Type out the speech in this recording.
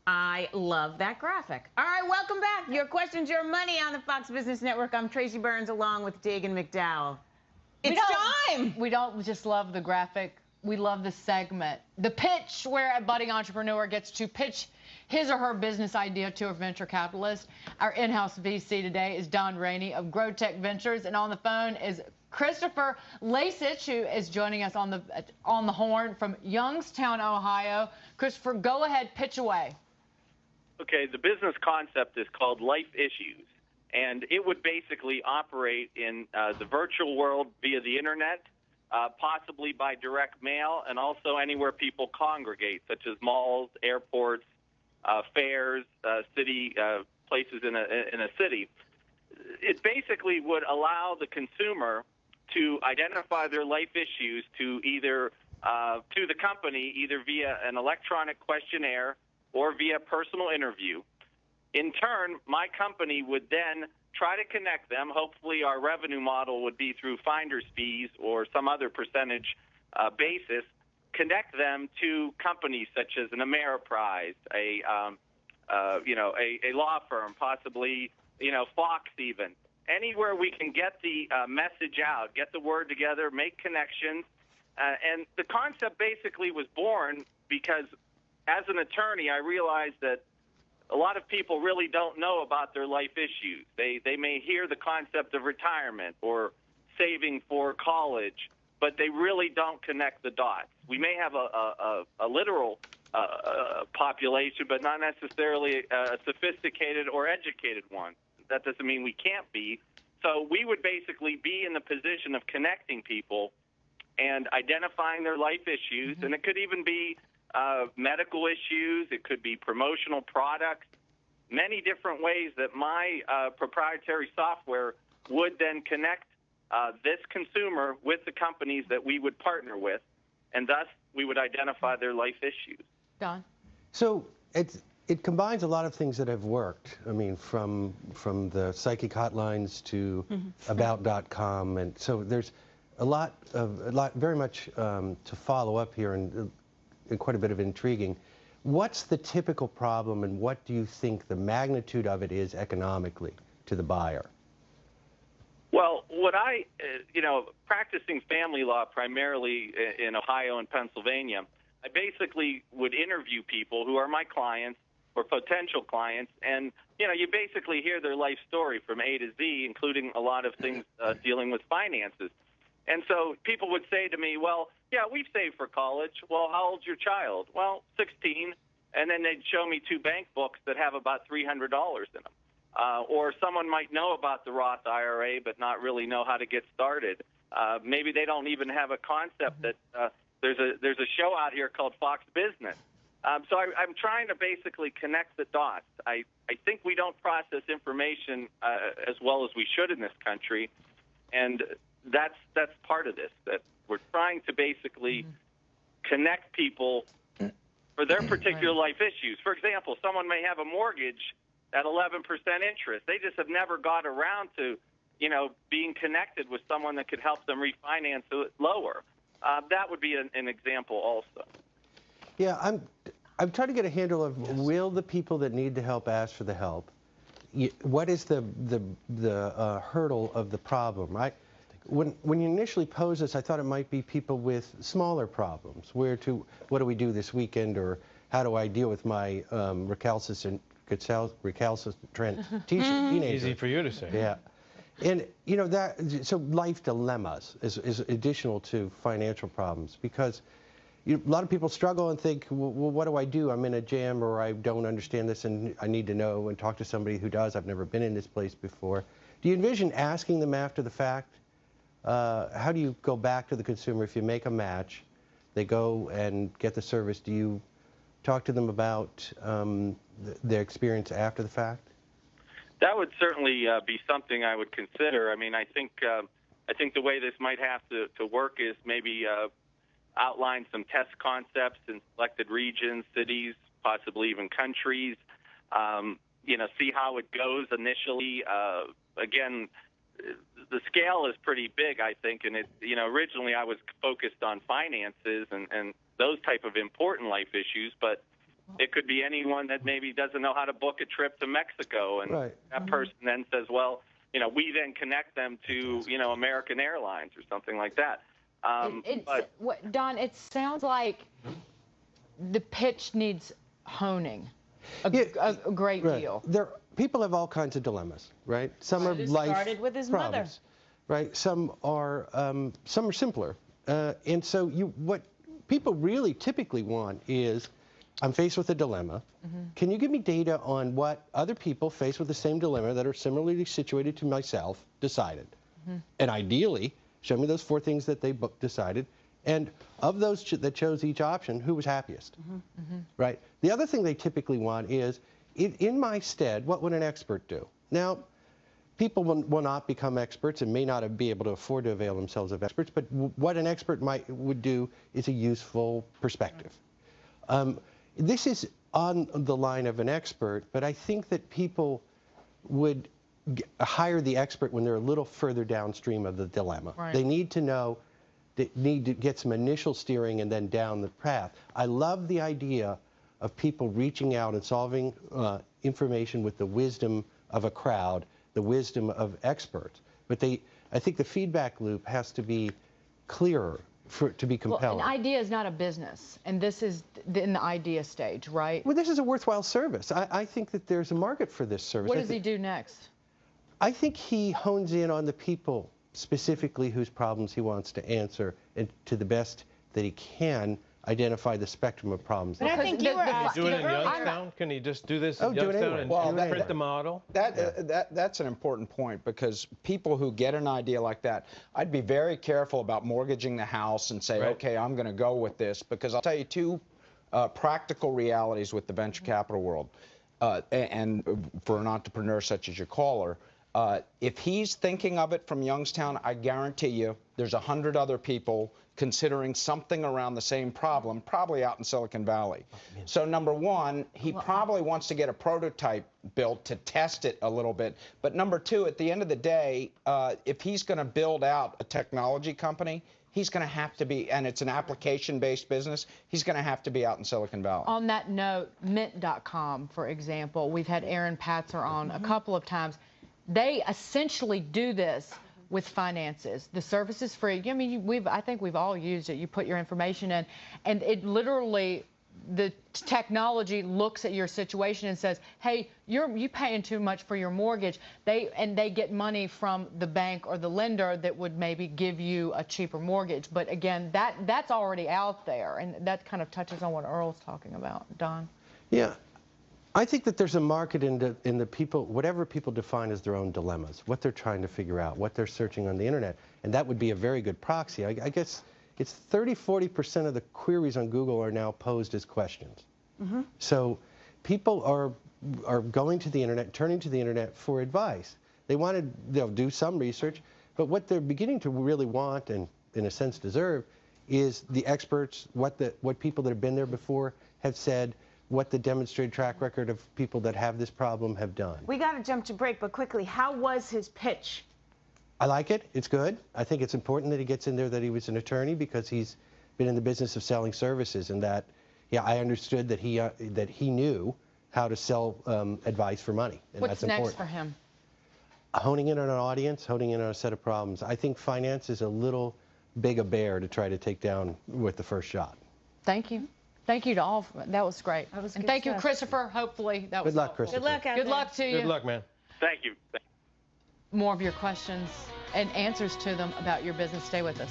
I love that graphic. All right, welcome back. Your questions, your money on the Fox Business Network. I'm Tracy Burns along with Dagan McDowell. It's time. We don't just love the graphic. We love the segment. The pitch where a budding entrepreneur gets to pitch his or her business idea to a venture capitalist. Our in-house VC today is Don Rainey of GrowTech Ventures, and on the phone is Christopher Lasich, who is joining us on the horn from Youngstown, Ohio. Christopher, go ahead, pitch away. Okay, the business concept is called Life Issues, and it would basically operate in the virtual world via the internet, possibly by direct mail, and also anywhere people congregate, such as malls, airports, fairs, city places in a city. It basically would allow the consumer to identify their life issues to either to the company, either via an electronic questionnaire or via personal interview. In turn, my company would then try to connect them. Hopefully our revenue model would be through finder's fees or some other percentage basis, connect them to companies such as an Ameriprise, a law firm, possibly, Fox even. Anywhere we can get the message out, get the word together, make connections. And the concept basically was born because as an attorney, I realized that a lot of people really don't know about their life issues. They may hear the concept of retirement or saving for college, but they really don't connect the dots. We may have a literal population, but not necessarily a sophisticated or educated one. That doesn't mean we can't be. So we would basically be in the position of connecting people and identifying their life issues, and it could even be medical issues, it could be promotional products, many different ways that my proprietary software would then connect this consumer with the companies that we would partner with, and thus we would identify their life issues. Don? So it combines a lot of things that have worked. I mean, from the psychic hotlines to about.com, and so there's a lot very much to follow up here, and quite a bit of intriguing. What's the typical problem, and what do you think the magnitude of it is economically to the buyer? Well, what practicing family law primarily in Ohio and Pennsylvania, I basically would interview people who are my clients or potential clients, and you basically hear their life story from A to Z, including a lot of things dealing with finances. And so people would say to me, well, yeah, we've saved for college. Well, how old's your child? Well, 16. And then they'd show me two bank books that have about $300 in them. Or someone might know about the Roth IRA but not really know how to get started. Maybe they don't even have a concept that there's a show out here called Fox Business. So I'm trying to basically connect the dots. I think we don't process information as well as we should in this country, and that's part of this, that we're trying to basically connect people for their particular life issues. For example, someone may have a mortgage at 11% interest. They just have never got around to, being connected with someone that could help them refinance it lower. That would be an example also. Yeah, I'm trying to get a handle of, will the people that need the help ask for the help? What is the hurdle of the problem, right? When you initially posed this, I thought it might be people with smaller problems. What do we do this weekend, or how do I deal with my recalcitrant teenager? Easy for you to say. Yeah. And, so life dilemmas is additional to financial problems, because a lot of people struggle and think, well, what do I do? I'm in a jam, or I don't understand this, and I need to know and talk to somebody who does. I've never been in this place before. Do you envision asking them after the fact? How do you go back to the consumer if you make a match, they go and get the service? Do you talk to them about their experience after the fact? That would certainly be something I would consider. I mean, I think the way this might have to work is maybe outline some test concepts in selected regions, cities, possibly even countries. See how it goes initially. Again, the scale is pretty big, I think, and originally I was focused on finances and those type of important life issues, but It could be anyone that maybe doesn't know how to book a trip to Mexico, and that person then says, well, we then connect them to, American Airlines or something like that. Don, it sounds like the pitch needs honing a great deal. People have all kinds of dilemmas, right? Some are life started with his problems, right? Some are simpler, and so what people really typically want is, I'm faced with a dilemma. Can you give me data on what other people faced with the same dilemma that are similarly situated to myself decided? And ideally, show me those 4 things that they decided. And of those that chose each option, who was happiest? Right? The other thing they typically want is, in my stead, what would an expert do? Now, people will not become experts and may not be able to afford to avail themselves of experts, but what an expert would do is a useful perspective. This is on the line of an expert, but I think that people would hire the expert when they're a little further downstream of the dilemma. They need to know, they need to get some initial steering and then down the path. I love the idea of people reaching out and solving information with the wisdom of a crowd, the wisdom of experts. But I think the feedback loop has to be clearer to be compelling. Well, an idea is not a business, and this is in the idea stage, right? Well, this is a worthwhile service. I think that there's a market for this service. What does he do next? I think he hones in on the people specifically whose problems he wants to answer, and to the best that he can, identify the spectrum of problems. But I think you were asking do it in Youngstown? Can he just do this in do it Youngstown anywhere. and print the model? That's an important point, because people who get an idea like that, I'd be very careful about mortgaging the house and say, okay, I'm going to go with this, because I'll tell you 2 practical realities with the venture capital world, and for an entrepreneur such as your caller. If he's thinking of it from Youngstown, I guarantee you there's 100 other people considering something around the same problem, probably out in Silicon Valley. So number 1, he probably wants to get a prototype built to test it a little bit. But number 2, at the end of the day, if he's going to build out a technology company, he's going to have to be, and it's an application-based business, he's going to have to be out in Silicon Valley. On that note, Mint.com, for example, we've had Aaron Patzer on a couple of times. They essentially do this with finances. The service is free. I mean, I think we've all used it. You put your information in, and it literally, the technology looks at your situation and says, hey, you paying too much for your mortgage. They get money from the bank or the lender that would maybe give you a cheaper mortgage. But again, that's already out there, and that kind of touches on what Earl's talking about. Don? Yeah. I think that there's a market in the people, whatever people define as their own dilemmas, what they're trying to figure out, what they're searching on the internet, and that would be a very good proxy. I guess it's 30–40% of the queries on Google are now posed as questions. So people are going to the internet, turning to the internet for advice. They'll do some research, but what they're beginning to really want, and in a sense deserve, is the experts, what people that have been there before have said, what the demonstrated track record of people that have this problem have done. We got to jump to break, but quickly, how was his pitch? I like it. It's good. I think it's important that he gets in there that he was an attorney, because he's been in the business of selling services, and that, yeah, I understood that he knew how to sell advice for money, and What's that's important. next for him? Honing in on an audience, honing in on a set of problems. I think finance is a little big a bear to try to take down with the first shot. Thank you. Thank you to all. That was great. That was and good thank you, stuff. Christopher. Hopefully that was Good luck, helpful. Christopher. Good luck out Good there. luck to you. Good luck, man. Thank you. More of your questions and answers to them about your business. Stay with us.